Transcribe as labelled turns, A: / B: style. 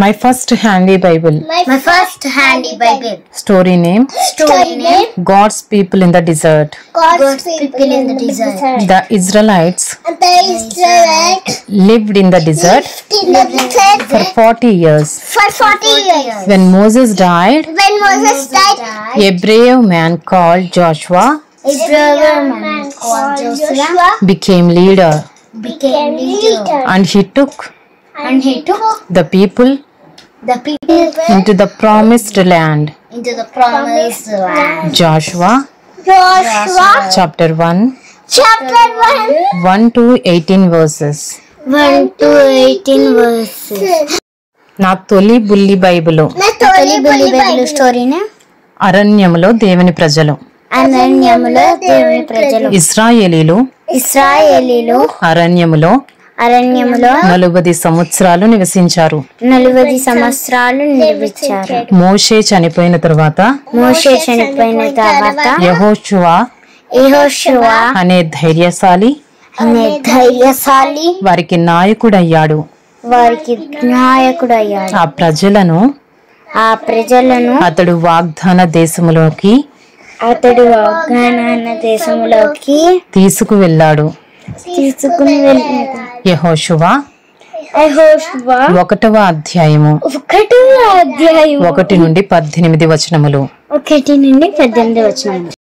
A: My first handy Bible.
B: My first handy Bible.
A: Story name. God's people in the desert.
B: God's people in the desert.
A: The Israelites lived in the desert for 40 years. When Moses died, a brave man called Joshua became leader. And he took the people into the promised land. Joshua chapter 1 1 to 18 verses. నా తొలి బుల్లి Bible.
B: స్టోరీనే
A: అరణ్యములో దేవుని ప్రజలు. ఇశ్రాయేలీలు అరణ్యములో 40 సంవత్సరాలు నివసించారు. మోషే చనిపోయిన తరువాత యెహోషువ అనే ధైర్యశాలి వారికి నాయకుడయ్యాడు. ఆ ప్రజలను అతడు వాగ్దాన దేశములోకి తీసుకువెళ్ళాడు. యెహోషువ 1వ అధ్యాయము 1 నుండి 18 వచనములు.